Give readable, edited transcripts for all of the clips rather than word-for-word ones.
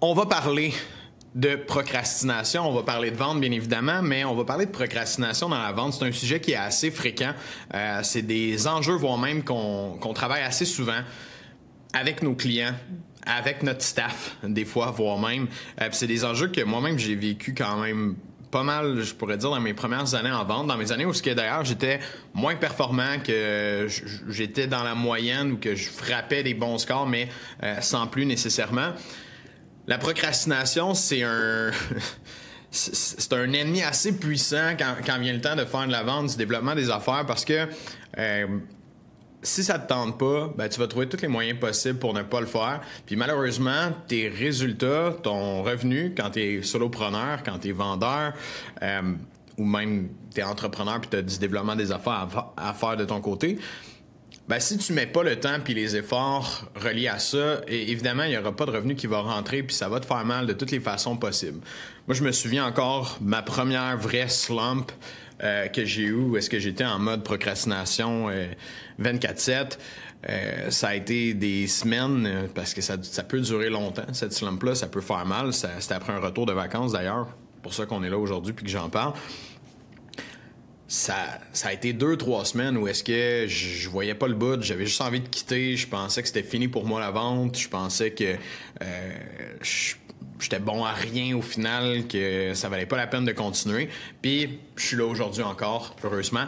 On va parler de procrastination, on va parler de vente bien évidemment, mais on va parler de procrastination dans la vente. C'est un sujet qui est assez fréquent. C'est des enjeux, voire même qu'on travaille assez souvent avec nos clients, avec notre staff, des fois, voire même. C'est des enjeux que moi-même j'ai vécu quand même pas mal, je pourrais dire, dans mes premières années en vente, dans mes années où d'ailleurs j'étais moins performant, que j'étais dans la moyenne ou que je frappais des bons scores, mais sans plus nécessairement. La procrastination, c'est un c'est un ennemi assez puissant quand vient le temps de faire de la vente, du développement des affaires, parce que si ça te tente pas, ben, tu vas trouver tous les moyens possibles pour ne pas le faire. Puis malheureusement, tes résultats, ton revenu, quand tu es solopreneur, quand tu es vendeur, ou même tu es entrepreneur puis tu as du développement des affaires à faire de ton côté, ben, si tu mets pas le temps puis les efforts reliés à ça, évidemment, il n'y aura pas de revenu qui va rentrer puis ça va te faire mal de toutes les façons possibles. Moi, je me souviens encore ma première vraie slump que j'ai eu, où est-ce que j'étais en mode procrastination 24/7. Ça a été des semaines, parce que ça peut durer longtemps, cette slump-là, ça peut faire mal. C'était après un retour de vacances, d'ailleurs, pour ça qu'on est là aujourd'hui puis que j'en parle. Ça a été 2-3 semaines où est-ce que je voyais pas le bout, j'avais juste envie de quitter, je pensais que c'était fini pour moi la vente, je pensais que j'étais bon à rien au final, que ça valait pas la peine de continuer. Puis je suis là aujourd'hui encore, heureusement.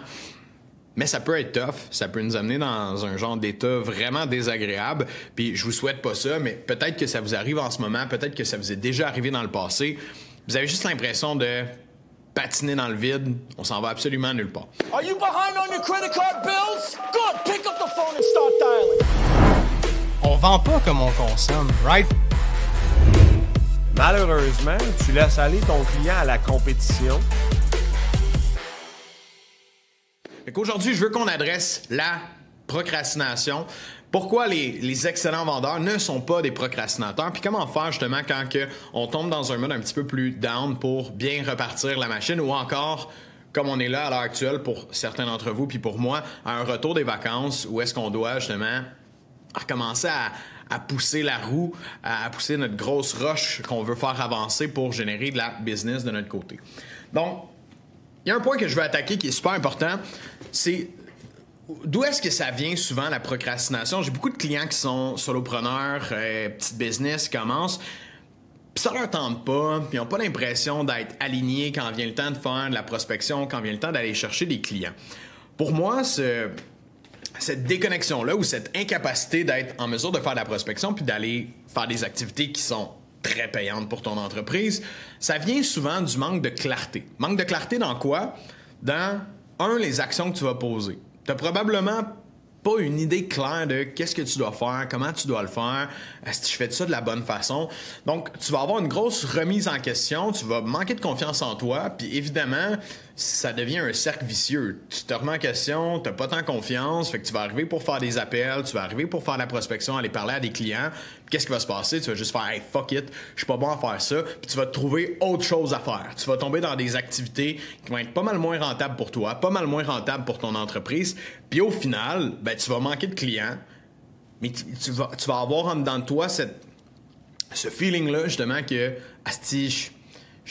Mais ça peut être tough, ça peut nous amener dans un genre d'état vraiment désagréable. Puis je vous souhaite pas ça, mais peut-être que ça vous arrive en ce moment, peut-être que ça vous est déjà arrivé dans le passé. Vous avez juste l'impression de patiner dans le vide, on s'en va absolument nulle part. Are you behind on your credit card bills? Good, pick up the phone and start dialing. On vend pas comme on consomme, right? Malheureusement, tu laisses aller ton client à la compétition. Aujourd'hui, je veux qu'on adresse la procrastination. Pourquoi les excellents vendeurs ne sont pas des procrastinateurs? Puis comment faire justement quand on tombe dans un mode un petit peu plus down pour bien repartir la machine, ou encore, comme on est là à l'heure actuelle pour certains d'entre vous, puis pour moi, à un retour des vacances, où est-ce qu'on doit justement recommencer à pousser la roue, à pousser notre grosse roche qu'on veut faire avancer pour générer de la business de notre côté. Donc, il y a un point que je veux attaquer qui est super important, c'est d'où est-ce que ça vient souvent, la procrastination? J'ai beaucoup de clients qui sont solopreneurs, petites business, qui commencent, puis ça leur tente pas, puis ils n'ont pas l'impression d'être alignés quand vient le temps de faire de la prospection, quand vient le temps d'aller chercher des clients. Pour moi, cette déconnexion-là, ou cette incapacité d'être en mesure de faire de la prospection puis d'aller faire des activités qui sont très payantes pour ton entreprise, ça vient souvent du manque de clarté. Manque de clarté dans quoi? Dans, les actions que tu vas poser. Tu n'as probablement pas une idée claire de qu'est-ce que tu dois faire, comment tu dois le faire, est-ce que je fais ça de la bonne façon. Donc, tu vas avoir une grosse remise en question, tu vas manquer de confiance en toi, puis évidemment, ça devient un cercle vicieux. Tu te remets en question, tu n'as pas tant confiance, fait que tu vas arriver pour faire des appels, tu vas arriver pour faire de la prospection, aller parler à des clients. Puis qu'est-ce qui va se passer? Tu vas juste faire « Hey, fuck it, je suis pas bon à faire ça », puis tu vas te trouver autre chose à faire. Tu vas tomber dans des activités qui vont être pas mal moins rentables pour toi, pas mal moins rentables pour ton entreprise, puis au final, ben, tu vas manquer de clients, mais tu vas avoir en dedans de toi ce feeling-là, justement, que asti,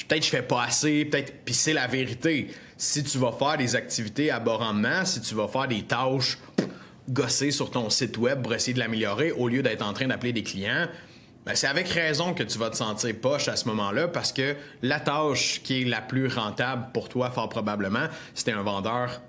peut-être je fais pas assez, peut-être, puis c'est la vérité. Si tu vas faire des activités à bas rendement, si tu vas faire des tâches gossées sur ton site web pour essayer de l'améliorer au lieu d'être en train d'appeler des clients, ben c'est avec raison que tu vas te sentir poche à ce moment-là, parce que la tâche qui est la plus rentable pour toi, fort probablement, si t'es un vendeur,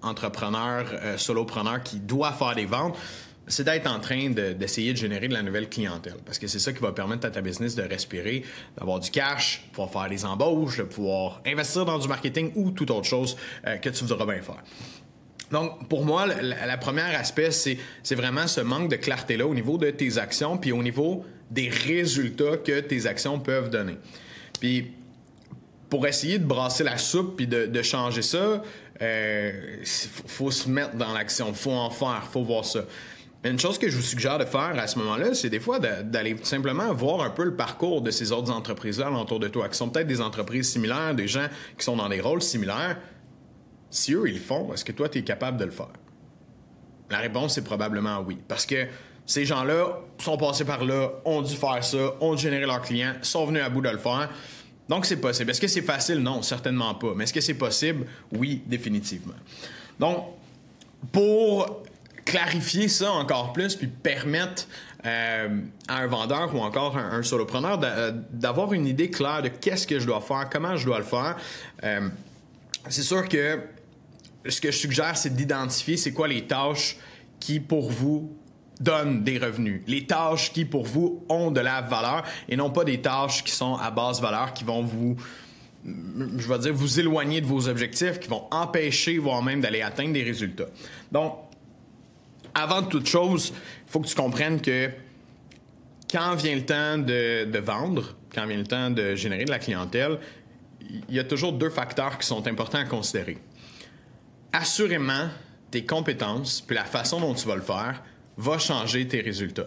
entrepreneur, solopreneur qui doit faire des ventes, c'est d'être en train d'essayer de générer de la nouvelle clientèle. Parce que c'est ça qui va permettre à ta business de respirer, d'avoir du cash, de pouvoir faire des embauches, de pouvoir investir dans du marketing ou toute autre chose que tu voudras bien faire. Donc, pour moi, le premier aspect, c'est vraiment ce manque de clarté-là au niveau de tes actions puis au niveau des résultats que tes actions peuvent donner. Puis, pour essayer de brasser la soupe puis de changer ça, faut se mettre dans l'action, faut en faire, faut voir ça. Une chose que je vous suggère de faire à ce moment-là, c'est des fois d'aller simplement voir un peu le parcours de ces autres entreprises-là autour de toi, qui sont peut-être des entreprises similaires, des gens qui sont dans des rôles similaires. Si eux, ils le font, est-ce que toi, tu es capable de le faire? La réponse, c'est probablement oui. Parce que Ces gens-là sont passés par là, ont dû faire ça, ont généré leurs clients, sont venus à bout de le faire. Donc, c'est possible. Est-ce que c'est facile? Non, certainement pas. Mais est-ce que c'est possible? Oui, définitivement. Donc, pour clarifier ça encore plus, puis permettre à un vendeur ou encore un solopreneur d'avoir une idée claire de qu'est-ce que je dois faire, comment je dois le faire, c'est sûr que ce que je suggère, c'est d'identifier c'est quoi les tâches qui, pour vous, donnent des revenus. Les tâches qui, pour vous, ont de la valeur et non pas des tâches qui sont à basse valeur, qui vont vous, je vais dire, vous éloigner de vos objectifs, qui vont empêcher, voire même d'aller atteindre des résultats. Donc, avant toute chose, il faut que tu comprennes que quand vient le temps de vendre, quand vient le temps de générer de la clientèle, il y a toujours 2 facteurs qui sont importants à considérer. Assurément, tes compétences puis la façon dont tu vas le faire va changer tes résultats.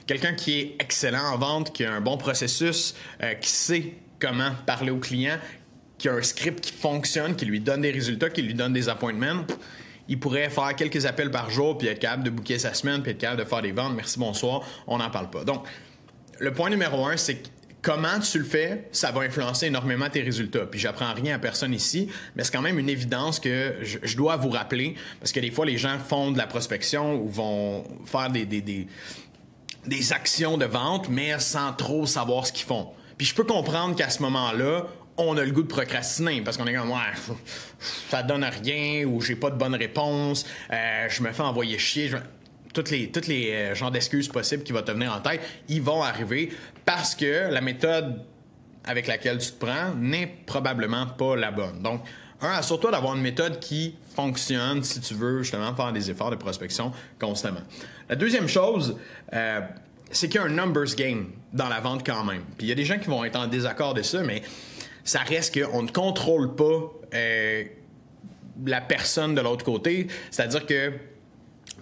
Quelqu'un qui est excellent en vente, qui a un bon processus, qui sait comment parler au client, qui a un script qui fonctionne, qui lui donne des résultats, qui lui donne des appointments, il pourrait faire quelques appels par jour puis être capable de booker sa semaine puis être capable de faire des ventes. Merci, bonsoir, on n'en parle pas. Donc, le point numéro 1, c'est que comment tu le fais, ça va influencer énormément tes résultats. Puis j'apprends rien à personne ici, mais c'est quand même une évidence que je dois vous rappeler, parce que des fois, les gens font de la prospection ou vont faire des actions de vente, mais sans trop savoir ce qu'ils font. Puis je peux comprendre qu'à ce moment-là, on a le goût de procrastiner, parce qu'on est comme, ouais, ça donne rien, ou j'ai pas de bonne réponse, je me fais envoyer chier, toutes les genres d'excuses possibles qui vont te venir en tête, ils vont arriver parce que la méthode avec laquelle tu te prends n'est probablement pas la bonne. Donc, assure-toi d'avoir une méthode qui fonctionne si tu veux justement faire des efforts de prospection constamment. La deuxième chose, c'est qu'il y a un numbers game dans la vente quand même. Puis il y a des gens qui vont être en désaccord de ça, mais ça reste qu'on ne contrôle pas la personne de l'autre côté. C'est-à-dire que,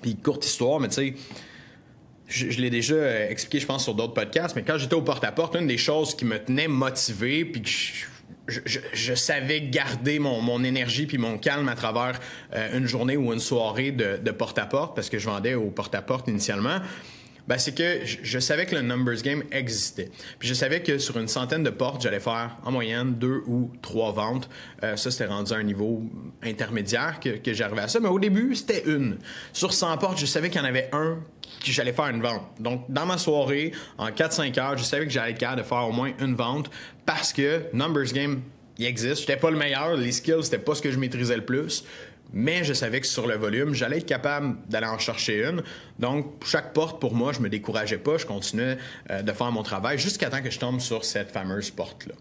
puis courte histoire, mais tu sais, je l'ai déjà expliqué, je pense, sur d'autres podcasts, mais quand j'étais au porte-à-porte, une des choses qui me tenait motivé, puis que je savais garder mon énergie puis mon calme à travers une journée ou une soirée de porte-à-porte, parce que je vendais au porte-à-porte initialement, ben c'est que je savais que le numbers game existait. Puis je savais que sur une centaine de portes, j'allais faire en moyenne 2 ou 3 ventes. Ça, c'était rendu à un niveau intermédiaire que j'arrivais à ça. Mais au début, c'était une. Sur 100 portes, je savais qu'il y en avait un que j'allais faire une vente. Donc, dans ma soirée, en 4-5 heures, je savais que j'allais être capable de faire au moins une vente parce que numbers game, il existe. J'étais pas le meilleur. Les skills, c'était pas ce que je maîtrisais le plus. Mais je savais que sur le volume, j'allais être capable d'aller en chercher une. Donc, chaque porte, pour moi, je me décourageais pas. Je continuais de faire mon travail jusqu'à temps que je tombe sur cette fameuse porte-là.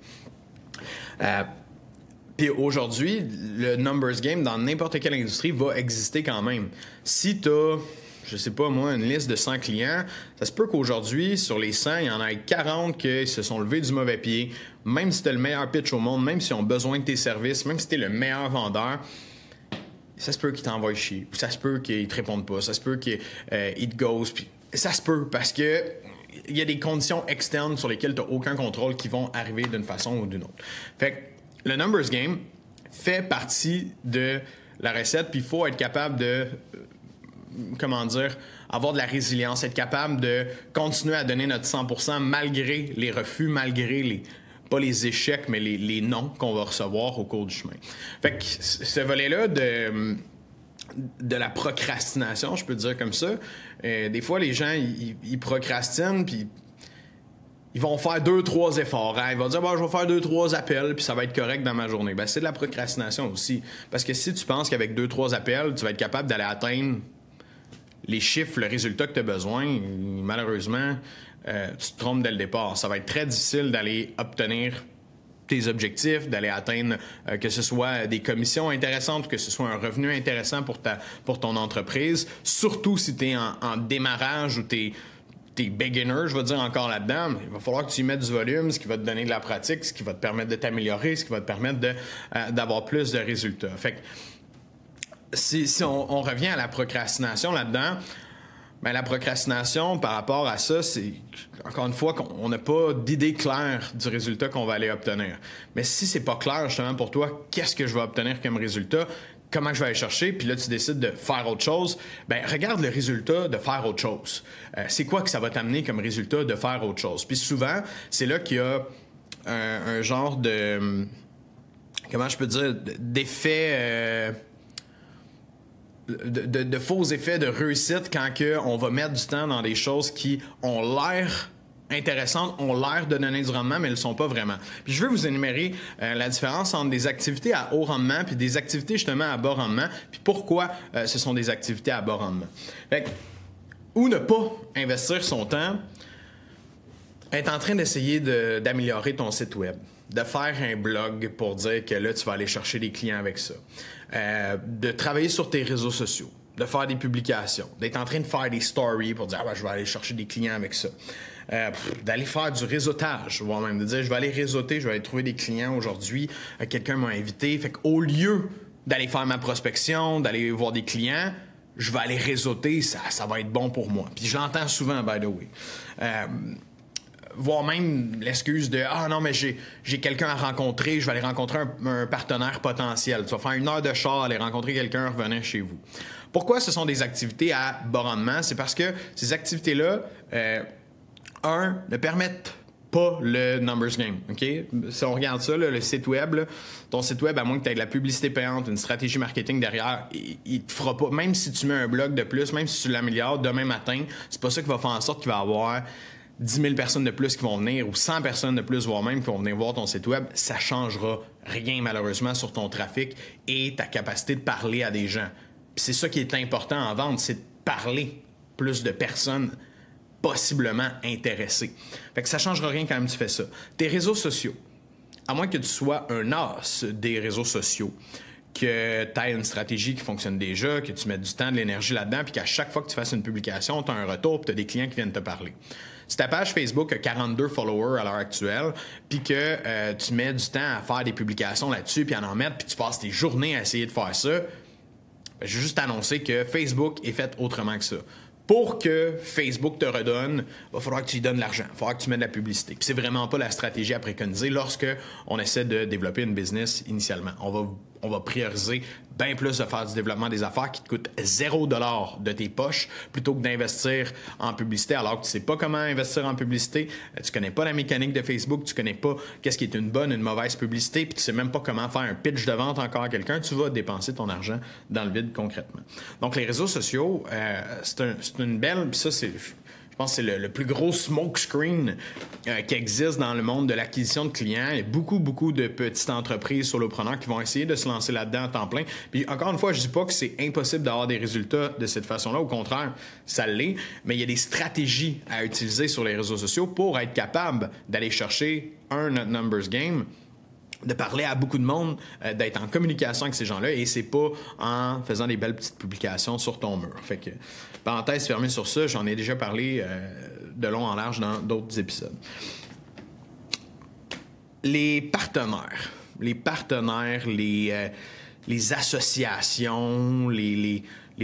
Puis aujourd'hui, le numbers game dans n'importe quelle industrie va exister quand même. Si tu as, je sais pas moi, une liste de 100 clients, ça se peut qu'aujourd'hui, sur les 100, il y en ait 40 qui se sont levés du mauvais pied. Même si tu as le meilleur pitch au monde, même s'ils ont besoin de tes services, même si tu es le meilleur vendeur, ça se peut qu'ils t'envoient chier. Ça se peut qu'ils te répondent pas. Ça se peut qu'ils te ghostent. Puis ça se peut parce que il y a des conditions externes sur lesquelles tu n'as aucun contrôle qui vont arriver d'une façon ou d'une autre. Fait que le numbers game fait partie de la recette, puis il faut être capable de, avoir de la résilience, être capable de continuer à donner notre 100% malgré les refus, malgré pas les échecs, mais les non qu'on va recevoir au cours du chemin. Fait que ce volet-là de la procrastination, je peux dire comme ça, des fois, les gens, ils procrastinent, puis ils vont faire 2-3 efforts. Hein? Ils vont dire, je vais faire 2-3 appels, puis ça va être correct dans ma journée. Ben, c'est de la procrastination aussi. Parce que si tu penses qu'avec 2-3 appels, tu vas être capable d'aller atteindre les chiffres, le résultat que tu as besoin, malheureusement, tu te trompes dès le départ. Ça va être très difficile d'aller obtenir tes objectifs, d'aller atteindre que ce soit des commissions intéressantes, que ce soit un revenu intéressant pour ton entreprise, surtout si tu es en démarrage ou tu es beginner, je vais dire encore là-dedans. Il va falloir que tu y mettes du volume, ce qui va te donner de la pratique, ce qui va te permettre de t'améliorer, ce qui va te permettre d'avoir plus de résultats. Fait que si on revient à la procrastination là-dedans, ben la procrastination par rapport à ça, c'est encore une fois qu'on n'a pas d'idée claire du résultat qu'on va aller obtenir. Mais si c'est pas clair justement pour toi, qu'est-ce que je vais obtenir comme résultat? comment je vais aller chercher, puis là, tu décides de faire autre chose, ben regarde le résultat de faire autre chose. C'est quoi que ça va t'amener comme résultat de faire autre chose? Puis souvent, c'est là qu'il y a un genre de... Comment je peux dire? D'effet... de faux effets de réussite quand on va mettre du temps dans des choses qui ont l'air intéressantes, ont l'air de donner du rendement, mais elles ne le sont pas vraiment. Puis je veux vous énumérer la différence entre des activités à haut rendement puis des activités justement à bas rendement, puis pourquoi ce sont des activités à bas rendement. Fait que, ou ne pas investir son temps, être en train d'essayer d'améliorer ton site web, de faire un blog pour dire que là, tu vas aller chercher des clients avec ça, de travailler sur tes réseaux sociaux, de faire des publications, d'être en train de faire des stories pour dire « Ah ben, je vais aller chercher des clients avec ça ». D'aller faire du réseautage, voire même de dire je vais aller réseauter, je vais aller trouver des clients aujourd'hui, quelqu'un m'a invité, fait qu'au lieu d'aller faire ma prospection, d'aller voir des clients, je vais aller réseauter, ça va être bon pour moi. Puis je l'entends souvent, by the way. Voire même l'excuse de « Ah non, mais j'ai quelqu'un à rencontrer, je vais aller rencontrer un partenaire potentiel. » Tu vas faire 1 heure de char, aller rencontrer quelqu'un, revenir chez vous. Pourquoi ce sont des activités à bas rendement? C'est parce que ces activités-là, ne permettent pas le numbers game. OK? Si on regarde ça, là, le site web, là, ton site web, à moins que tu aies de la publicité payante, une stratégie marketing derrière, il te fera pas, même si tu mets un blog de plus, même si tu l'améliores demain matin, c'est pas ça qui va faire en sorte qu'il va y avoir 10 000 personnes de plus qui vont venir ou 100 personnes de plus, voire même qui vont venir voir ton site web. Ça changera rien, malheureusement, sur ton trafic et ta capacité de parler à des gens. Puis c'est ça qui est important en vente, c'est de parler plus de personnes possiblement intéressées. Fait que ça ne changera rien quand même tu fais ça. Tes réseaux sociaux, à moins que tu sois un as des réseaux sociaux, que tu aies une stratégie qui fonctionne déjà, que tu mettes du temps, de l'énergie là-dedans, puis qu'à chaque fois que tu fasses une publication, tu as un retour, puis tu as des clients qui viennent te parler. Si ta page Facebook a 42 followers à l'heure actuelle, puis que tu mets du temps à faire des publications là-dessus, puis à en mettre, puis tu passes tes journées à essayer de faire ça, ben, je vais juste annoncer que Facebook est fait autrement que ça. Pour que Facebook te redonne, il va falloir que tu lui donnes l'argent, il va falloir que tu mettes de la publicité. Puis c'est vraiment pas la stratégie à préconiser lorsque on essaie de développer une business initialement. On va prioriser bien plus de faire du développement des affaires qui te coûtent 0$ de tes poches plutôt que d'investir en publicité alors que tu sais pas comment investir en publicité, tu connais pas la mécanique de Facebook, tu connais pas qu'est-ce qui est une bonne, une mauvaise publicité, puis tu sais même pas comment faire un pitch de vente encore à quelqu'un, tu vas dépenser ton argent dans le vide concrètement. Donc les réseaux sociaux, c'est une belle, puis ça c'est... Je pense que c'est le plus gros smoke screen qui existe dans le monde de l'acquisition de clients. Il y a beaucoup de petites entreprises solopreneurs qui vont essayer de se lancer là-dedans à temps plein. Puis encore une fois, je dis pas que c'est impossible d'avoir des résultats de cette façon-là. Au contraire, ça l'est. Mais il y a des stratégies à utiliser sur les réseaux sociaux pour être capable d'aller chercher un numbers game, de parler à beaucoup de monde, d'être en communication avec ces gens-là, et c'est pas en faisant des belles petites publications sur ton mur. Fait que, parenthèse fermée sur ça, j'en ai déjà parlé de long en large dans d'autres épisodes. Les partenaires, les associations, les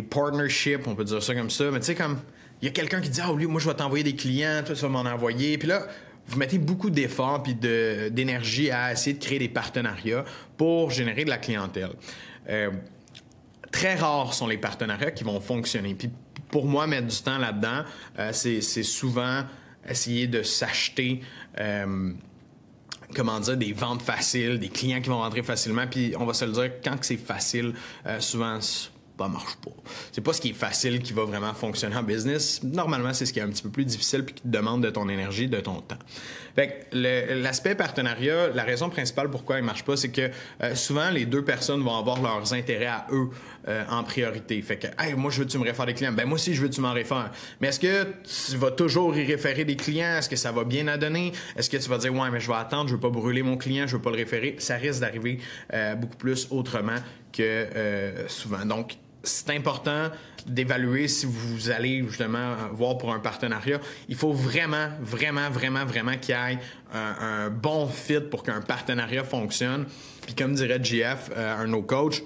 partnerships, on peut dire ça comme ça, mais tu sais, comme, il y a quelqu'un qui dit « Ah, lui, moi, je vais t'envoyer des clients, toi, tu vas m'en envoyer. » Puis là, vous mettez beaucoup d'efforts et d'énergie à essayer de créer des partenariats pour générer de la clientèle. Très rares sont les partenariats qui vont fonctionner. Puis pour moi, mettre du temps là-dedans, c'est souvent essayer de s'acheter des ventes faciles, des clients qui vont rentrer facilement. Puis on va se le dire, quand c'est facile, souvent ça marche pas. C'est pas ce qui est facile qui va vraiment fonctionner en business. Normalement, c'est ce qui est un petit peu plus difficile puis qui te demande de ton énergie, de ton temps. Fait que l'aspect partenariat, la raison principale pourquoi il marche pas, c'est que souvent, les deux personnes vont avoir leurs intérêts à eux en priorité. Fait que, hey, moi, je veux que tu me réfères des clients. Ben, moi aussi, je veux que tu m'en réfères. Mais est-ce que tu vas toujours y référer des clients? Est-ce que ça va bien à donner? Est-ce que tu vas dire, ouais, mais je vais attendre, je veux pas brûler mon client, je veux pas le référer? Ça risque d'arriver beaucoup plus autrement que souvent. Donc, c'est important d'évaluer si vous allez justement voir pour un partenariat. Il faut vraiment qu'il y ait un bon fit pour qu'un partenariat fonctionne. Puis comme dirait JF, un de nos coachs,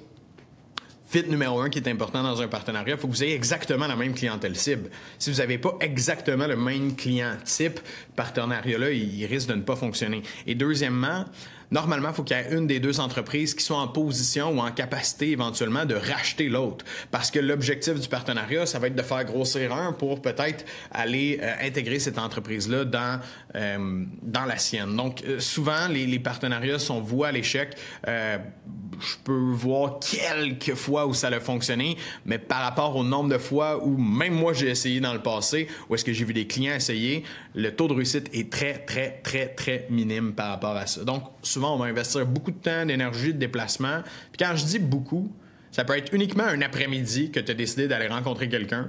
fit numéro 1 qui est important dans un partenariat, il faut que vous ayez exactement la même clientèle cible. Si vous n'avez pas exactement le même client type, le partenariat-là, il risque de ne pas fonctionner. Et deuxièmement, normalement, il faut qu'il y ait une des deux entreprises qui soit en position ou en capacité éventuellement de racheter l'autre. Parce que l'objectif du partenariat, ça va être de faire grossir un pour peut-être aller intégrer cette entreprise-là dans la sienne. Donc, souvent, les partenariats sont voués à l'échec. Je peux voir quelques fois où ça a fonctionné, mais par rapport au nombre de fois où même moi j'ai essayé dans le passé, où est-ce que j'ai vu des clients essayer, le taux de réussite est très, très, très, très minime par rapport à ça. Donc, souvent, on va investir beaucoup de temps, d'énergie, de déplacement. Puis quand je dis beaucoup, ça peut être uniquement un après-midi que tu as décidé d'aller rencontrer quelqu'un.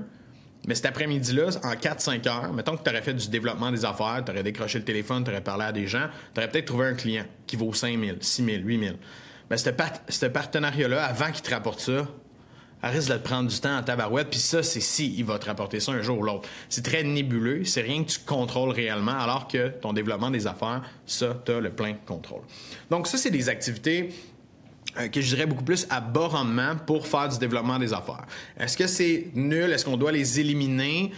Mais cet après-midi-là, en 4-5 heures, mettons que tu aurais fait du développement des affaires, tu aurais décroché le téléphone, tu aurais parlé à des gens, tu aurais peut-être trouvé un client qui vaut 5 000, 6 000, 8 000. Mais ce partenariat-là, avant qu'il te rapporte ça, elle risque de te prendre du temps en tabarouette, puis ça, c'est si il va te rapporter ça un jour ou l'autre. C'est très nébuleux, c'est rien que tu contrôles réellement, alors que ton développement des affaires, ça, tu as le plein contrôle. Donc ça, c'est des activités que je dirais beaucoup plus à bas rendement pour faire du développement des affaires. Est-ce que c'est nul? Est-ce qu'on doit les éliminer?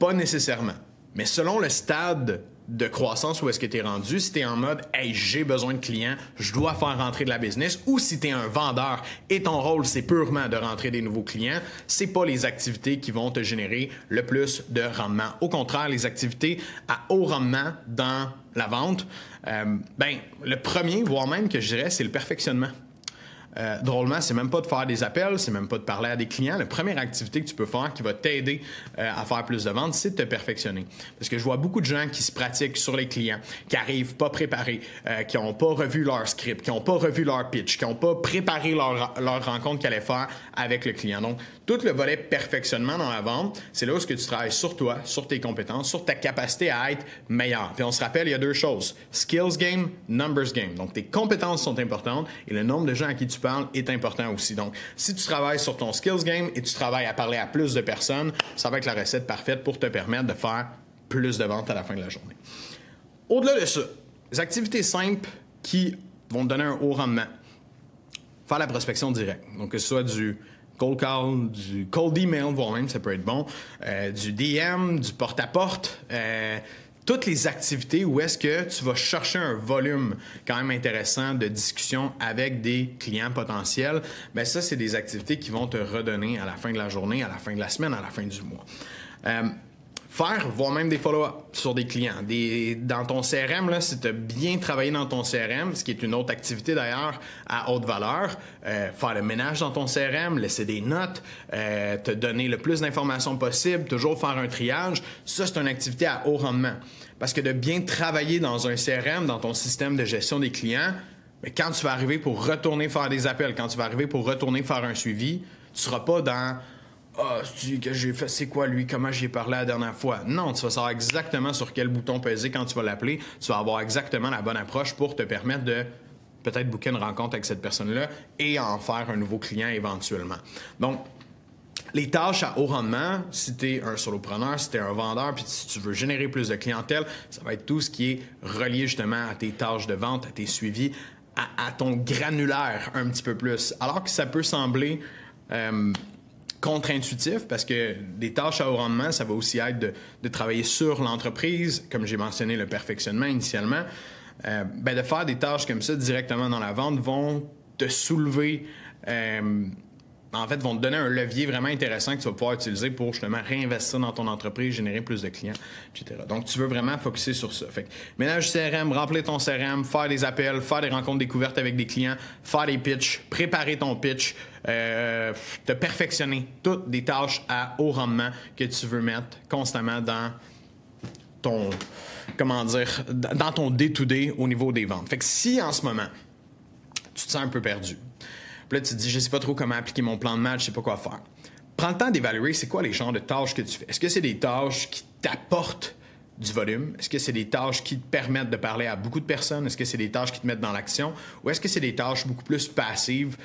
Pas nécessairement. Mais selon le stade de croissance où est-ce que tu es rendu, si tu es en mode « Hey, j'ai besoin de clients, je dois faire rentrer de la business » ou si tu es un vendeur et ton rôle, c'est purement de rentrer des nouveaux clients, c'est pas les activités qui vont te générer le plus de rendement. Au contraire, les activités à haut rendement dans la vente, le premier, voire même que je dirais, c'est le perfectionnement. Drôlement, c'est même pas de faire des appels, c'est même pas de parler à des clients. La première activité que tu peux faire qui va t'aider à faire plus de ventes, c'est de te perfectionner. Parce que je vois beaucoup de gens qui se pratiquent sur les clients, qui arrivent pas préparés, qui n'ont pas revu leur script, qui n'ont pas revu leur pitch, qui n'ont pas préparé leur rencontre qu'ils allaient faire avec le client. Donc, tout le volet perfectionnement dans la vente, c'est là où tu travailles sur toi, sur tes compétences, sur ta capacité à être meilleur. Puis on se rappelle, il y a deux choses. Skills game, numbers game. Donc, tes compétences sont importantes et le nombre de gens à qui tu parles est important aussi. Donc, si tu travailles sur ton skills game et tu travailles à parler à plus de personnes, ça va être la recette parfaite pour te permettre de faire plus de ventes à la fin de la journée. Au-delà de ça, les activités simples qui vont te donner un haut rendement. Faire la prospection directe. Donc, que ce soit du cold call, du cold email, voire même, ça peut être bon, du DM, du porte-à-porte, toutes les activités où est-ce que tu vas chercher un volume quand même intéressant de discussion avec des clients potentiels, bien ça, c'est des activités qui vont te redonner à la fin de la journée, à la fin de la semaine, à la fin du mois. Faire, voire même des follow-up sur des clients. Dans ton CRM, là, si tu as bien travaillé dans ton CRM, ce qui est une autre activité d'ailleurs à haute valeur, faire le ménage dans ton CRM, laisser des notes, te donner le plus d'informations possible, toujours faire un triage, ça, c'est une activité à haut rendement. Parce que de bien travailler dans un CRM, dans ton système de gestion des clients, mais quand tu vas arriver pour retourner faire des appels, quand tu vas arriver pour retourner faire un suivi, tu ne seras pas dans « Ah, que j'ai fait, c'est quoi lui? Comment j'y ai parlé la dernière fois? » Non, tu vas savoir exactement sur quel bouton peser quand tu vas l'appeler. Tu vas avoir exactement la bonne approche pour te permettre de peut-être booker une rencontre avec cette personne-là et en faire un nouveau client éventuellement. Donc, les tâches à haut rendement, si tu es un solopreneur, si tu es un vendeur, puis si tu veux générer plus de clientèle, ça va être tout ce qui est relié justement à tes tâches de vente, à tes suivis, à ton granulaire un petit peu plus. Alors que ça peut sembler contre-intuitif parce que des tâches à haut rendement, ça va aussi être de travailler sur l'entreprise, comme j'ai mentionné le perfectionnement initialement. De faire des tâches comme ça directement dans la vente vont te soulever, en fait, vont te donner un levier vraiment intéressant que tu vas pouvoir utiliser pour justement réinvestir dans ton entreprise, générer plus de clients, etc. Donc, tu veux vraiment focusser sur ça. Fait que ménage CRM, remplir ton CRM, faire des appels, faire des rencontres découvertes avec des clients, faire des pitchs, préparer ton pitch, te perfectionner. Toutes des tâches à haut rendement que tu veux mettre constamment dans ton, dans ton day-to-day au niveau des ventes. Fait que si en ce moment, tu te sens un peu perdu, puis là, tu te dis, je ne sais pas trop comment appliquer mon plan de match, je ne sais pas quoi faire. Prends le temps d'évaluer c'est quoi les genres de tâches que tu fais. Est-ce que c'est des tâches qui t'apportent du volume? Est-ce que c'est des tâches qui te permettent de parler à beaucoup de personnes? Est-ce que c'est des tâches qui te mettent dans l'action? Ou est-ce que c'est des tâches beaucoup plus passives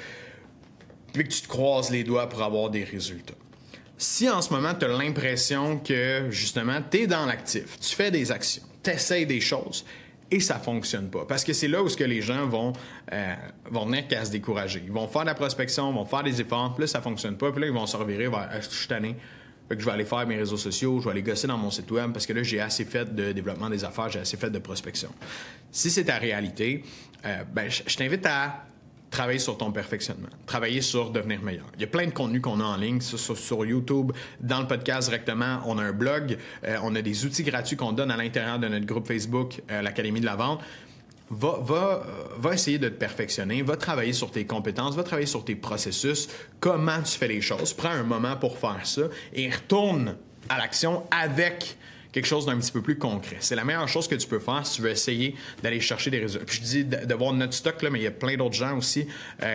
puis que tu te croises les doigts pour avoir des résultats? Si en ce moment, tu as l'impression que, justement, tu es dans l'actif, tu fais des actions, tu essaies des choses, et ça fonctionne pas. Parce que c'est là où ce que les gens vont venir qu'à se décourager. Ils vont faire de la prospection, vont faire des efforts, puis là, ça fonctionne pas, puis là, ils vont se revirer vers « je suis tanné ». Fait que je vais aller faire mes réseaux sociaux, je vais aller gosser dans mon site web parce que là, j'ai assez fait de développement des affaires, j'ai assez fait de prospection. Si c'est ta réalité, je t'invite à travailler sur ton perfectionnement, travailler sur devenir meilleur. Il y a plein de contenus qu'on a en ligne sur YouTube, dans le podcast directement. On a un blog, on a des outils gratuits qu'on donne à l'intérieur de notre groupe Facebook, l'Académie de la vente. Va essayer de te perfectionner, va travailler sur tes compétences, va travailler sur tes processus, comment tu fais les choses. Prends un moment pour faire ça et retourne à l'action avec quelque chose d'un petit peu plus concret. C'est la meilleure chose que tu peux faire si tu veux essayer d'aller chercher des résultats. Puis je dis de voir notre stock, là, mais il y a plein d'autres gens aussi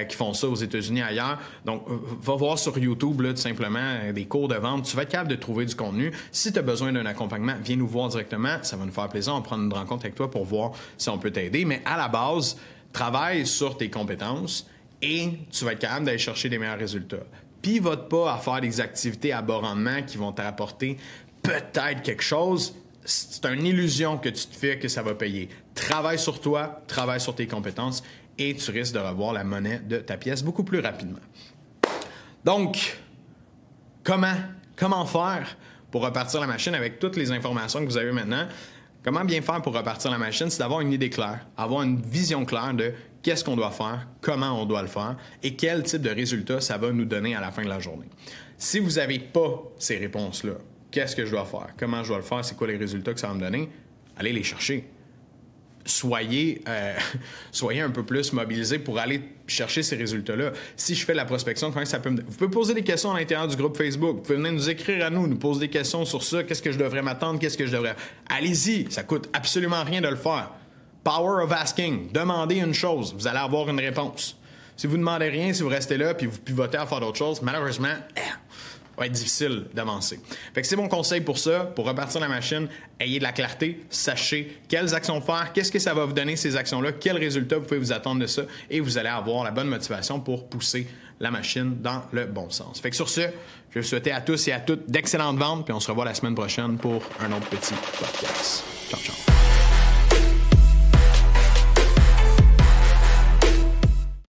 qui font ça aux États-Unis, ailleurs. Donc, va voir sur YouTube, là, tout simplement, des cours de vente. Tu vas être capable de trouver du contenu. Si tu as besoin d'un accompagnement, viens nous voir directement. Ça va nous faire plaisir. On va prendre une rencontre avec toi pour voir si on peut t'aider. Mais à la base, travaille sur tes compétences et tu vas être capable d'aller chercher des meilleurs résultats. Pivote pas à faire des activités à bas rendement qui vont te rapporter peut-être quelque chose. C'est une illusion que tu te fais que ça va payer. Travaille sur toi, travaille sur tes compétences et tu risques de revoir la monnaie de ta pièce beaucoup plus rapidement. Donc, comment faire pour repartir la machine avec toutes les informations que vous avez maintenant? Comment bien faire pour repartir la machine? C'est d'avoir une idée claire, avoir une vision claire de qu'est-ce qu'on doit faire, comment on doit le faire et quel type de résultat ça va nous donner à la fin de la journée. Si vous n'avez pas ces réponses-là, qu'est-ce que je dois faire? Comment je dois le faire? C'est quoi les résultats que ça va me donner? Allez les chercher. Soyez un peu plus mobilisés pour aller chercher ces résultats-là. Si je fais de la prospection, comment ça peut me... Vous pouvez poser des questions à l'intérieur du groupe Facebook. Vous pouvez venir nous écrire à nous poser des questions sur ça. Qu'est-ce que je devrais m'attendre? Qu'est-ce que je devrais... Allez-y, ça coûte absolument rien de le faire. Power of asking. Demandez une chose, vous allez avoir une réponse. Si vous ne demandez rien, si vous restez là puis vous pivotez à faire d'autres choses, malheureusement... va être difficile d'avancer. Fait que c'est mon conseil pour ça, pour repartir la machine, ayez de la clarté, sachez quelles actions faire, qu'est-ce que ça va vous donner ces actions-là, quels résultats vous pouvez vous attendre de ça et vous allez avoir la bonne motivation pour pousser la machine dans le bon sens. Fait que sur ce, je vais vous souhaiter à tous et à toutes d'excellentes ventes puis on se revoit la semaine prochaine pour un autre petit podcast. Ciao, ciao.